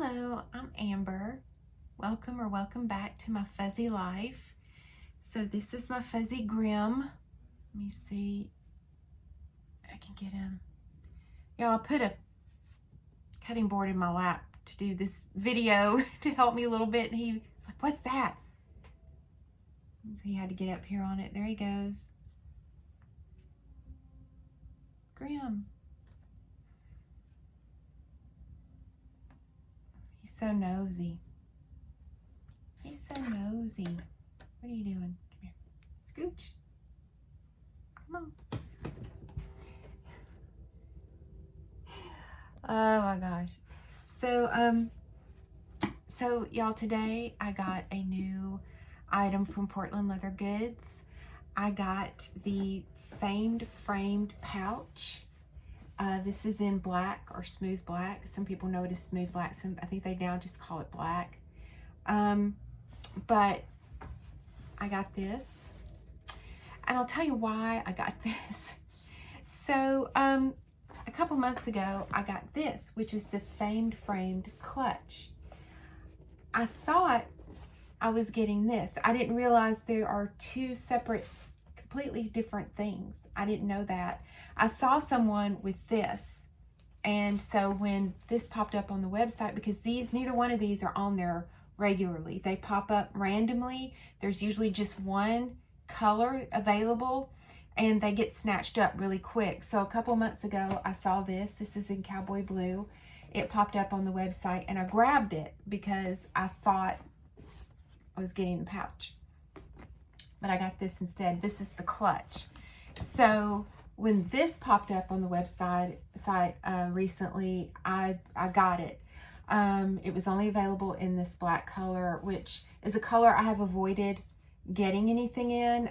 Hello, I'm Amber. Welcome back to my fuzzy life. So this is my fuzzy Grim. Let me see if I can get him. Y'all, I put a cutting board in my lap to do this video to help me a little bit, and he was like, "What's that?" So he had to get up here on it. There he goes. Grim. He's so nosy. He's so nosy. What are you doing? Come here. Scooch. Come on. Oh my gosh. So y'all, today I got a new item from Portland Leather Goods. I got the famed framed pouch. This is in black or smooth black. Some people know it as smooth black. I think they now just call it black. But I got this, and I'll tell you why I got this. So, a couple months ago, I got this, which is the famed framed clutch. I thought I was getting this. I didn't realize there are two separate, completely different things. I didn't know that. I saw someone with this, and so when this popped up on the website, because neither one of these are on there regularly. They pop up randomly. There's usually just one color available, and they get snatched up really quick. So a couple months ago, I saw this. This is in cowboy blue. It popped up on the website, and I grabbed it because I thought I was getting the pouch. But I got this instead. This is the clutch. So when this popped up on the website recently, I got it. It was only available in this black color, which is a color I have avoided getting anything in.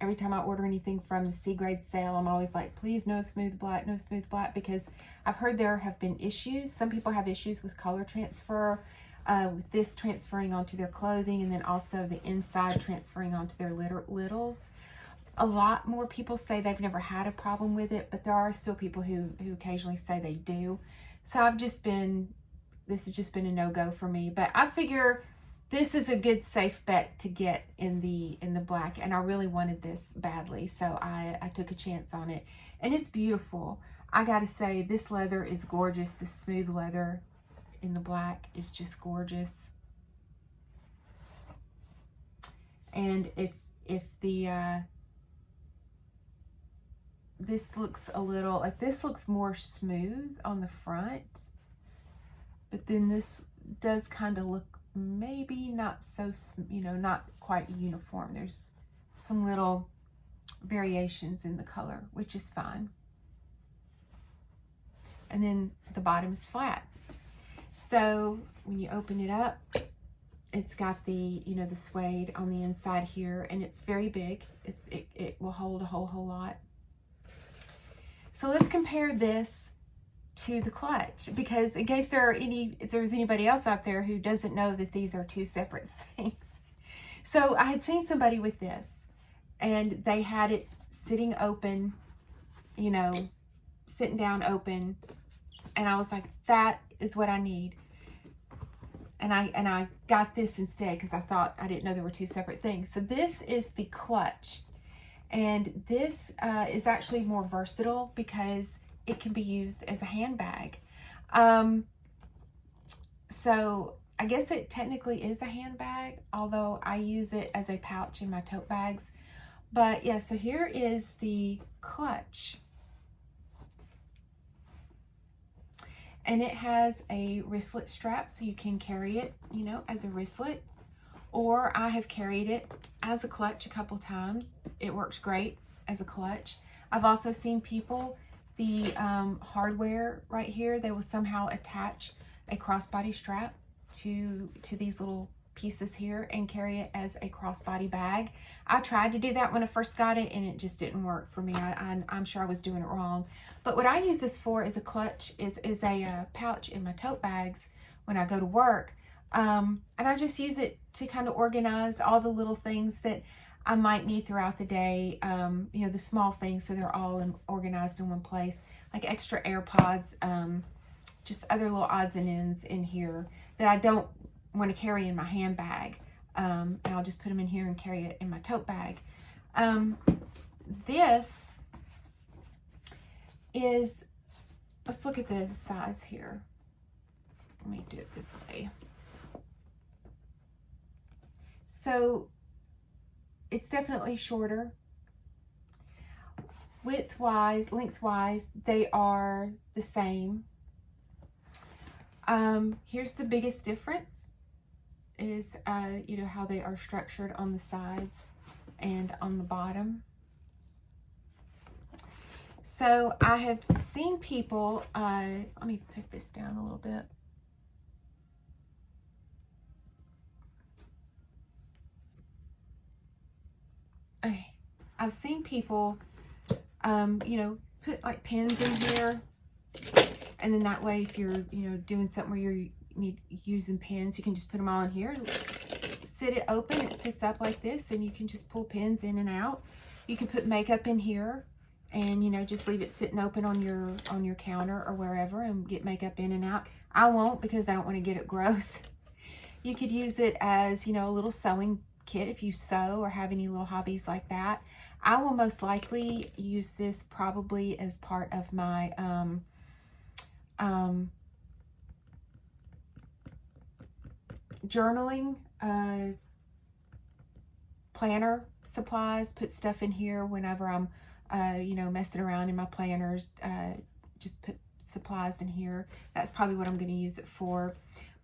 Every time I order anything from the C-grade sale, I'm always like, please no smooth black, because I've heard there have been issues. Some people have issues with color transfer, with this transferring onto their clothing, and then also the inside transferring onto their littles. A lot more people say they've never had a problem with it, but there are still people who occasionally say they do. So this has just been a no-go for me. But I figure this is a good safe bet to get in the black, and I really wanted this badly, so I took a chance on it, and it's beautiful. I gotta say, this leather is gorgeous. The smooth leather in the black is just gorgeous. And if the this looks a little like, this looks more smooth on the front, but then this does kind of look maybe not so, not quite uniform. There's some little variations in the color, which is fine. And then the bottom is flat. So when you open it up, it's got the, the suede on the inside here, and it's very big. It will hold a whole lot. So let's compare this to the clutch, because in case there's anybody else out there who doesn't know that these are two separate things. So I had seen somebody with this, and they had it sitting open, sitting down open, and I was like, that is what I need. And I got this instead because I didn't know there were two separate things. So this is the clutch, and this is actually more versatile because it can be used as a handbag. So I guess it technically is a handbag, although I use it as a pouch in my tote bags. But yeah, so here is the clutch. And it has a wristlet strap, so you can carry it, as a wristlet. Or I have carried it as a clutch a couple times. It works great as a clutch. I've also seen people, the hardware right here, they will somehow attach a crossbody strap to these little pieces here and carry it as a crossbody bag. I tried to do that when I first got it, and it just didn't work for me. I'm sure I was doing it wrong. But what I use this for is a clutch, is a pouch in my tote bags when I go to work. And I just use it to kind of organize all the little things that I might need throughout the day, the small things, so they're all organized in one place, like extra AirPods, just other little odds and ends in here that I don't want to carry in my handbag. And I'll just put them in here and carry it in my tote bag. This is, let's look at the size here. Let me do it this way. So it's definitely shorter. Width-wise, lengthwise, they are the same. Here's the biggest difference is, you know, how they are structured on the sides and on the bottom. So I have seen people, let me put this down a little bit. Okay. I've seen people, you know, put like pins in here, and then that way if you're, you know, doing something where you're using pins, you can just put them all in here. Sit it open, it sits up like this, and you can just pull pins in and out. You can put makeup in here and, you know, just leave it sitting open on your counter or wherever and get makeup in and out. I won't, because I don't want to get it gross. You could use it as, you know, a little sewing kit if you sew or have any little hobbies like that. I will most likely use this probably as part of my journaling planner supplies. Put stuff in here whenever I'm you know, messing around in my planners. Just put supplies in here. That's probably what I'm going to use it for.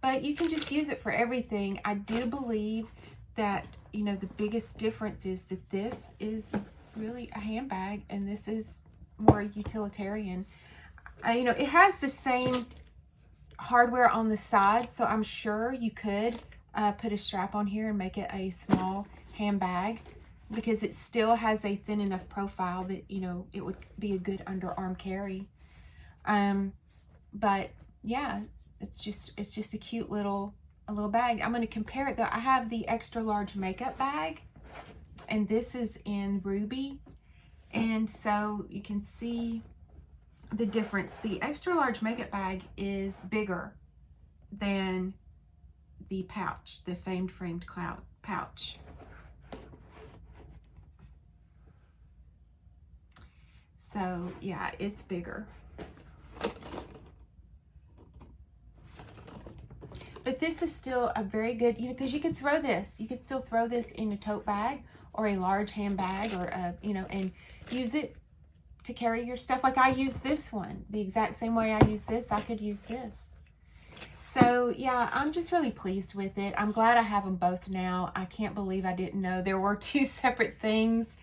But you can just use it for everything. I do believe that, you know, the biggest difference is that this is really a handbag and this is more utilitarian. You know, it has the same hardware on the side, so I'm sure you could put a strap on here and make it a small handbag, because it still has a thin enough profile that, you know, it would be a good underarm carry. But yeah, it's just a cute little bag. I'm going to compare it though. I have the extra large makeup bag, and this is in ruby, and so you can see the difference. The extra large makeup bag is bigger than the pouch, the framed cloud pouch. So yeah, it's bigger. But this is still a very good, you know, because you could throw this. You could still throw this in a tote bag or a large handbag, or you know, and use it to carry your stuff. Like I use this one the exact same way I use this. I could use this. So yeah, I'm just really pleased with it. I'm glad I have them both now. I can't believe I didn't know there were two separate things.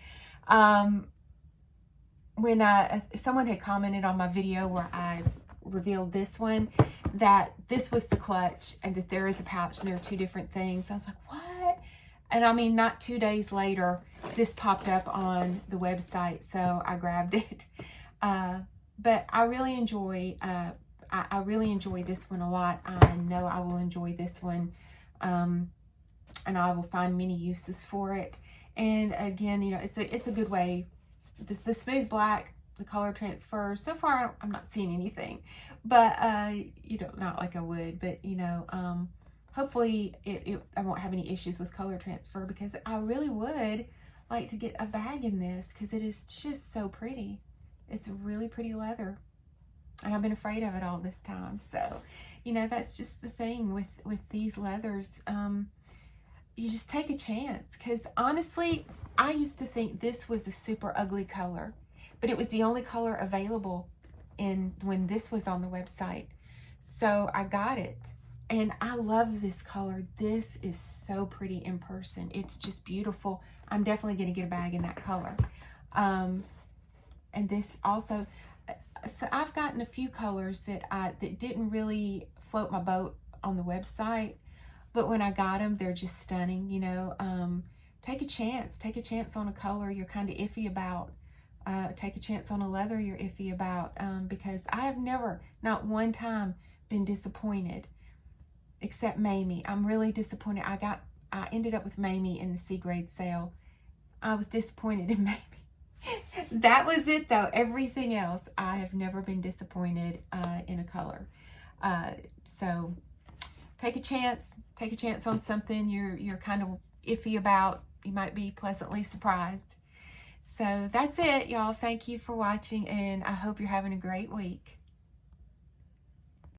When someone had commented on my video where I revealed this one, that this was the clutch and that there is a pouch and there are two different things. I was like, what? And I mean, not 2 days later, this popped up on the website, so I grabbed it. But I really enjoy, I really enjoy this one a lot. I know I will enjoy this one, and I will find many uses for it. And again, you know, it's a good way. The smooth black, the color transfer, so far I'm not seeing anything, but you know, not like I would, but you know, hopefully I won't have any issues with color transfer, because I really would like to get a bag in this, because it is just so pretty. It's really pretty leather, and I've been afraid of it all this time. So, you know, that's just the thing with these leathers. You just take a chance, because honestly, I used to think this was a super ugly color, but it was the only color available when this was on the website. So I got it, and I love this color. This is so pretty in person. It's just beautiful. I'm definitely going to get a bag in that color. And this also, so I've gotten a few colors that didn't really float my boat on the website, but when I got them, they're just stunning. You know, take a chance on a color you're kind of iffy about. Take a chance on a leather you're iffy about, because I have never, not one time, been disappointed, except Mamie. I'm really disappointed. I ended up with Mamie in the C-grade sale. I was disappointed in Mamie. That was it though. Everything else, I have never been disappointed in a color. So take a chance on something you're kind of iffy about. You might be pleasantly surprised. So that's it, y'all. Thank you for watching, and I hope you're having a great week.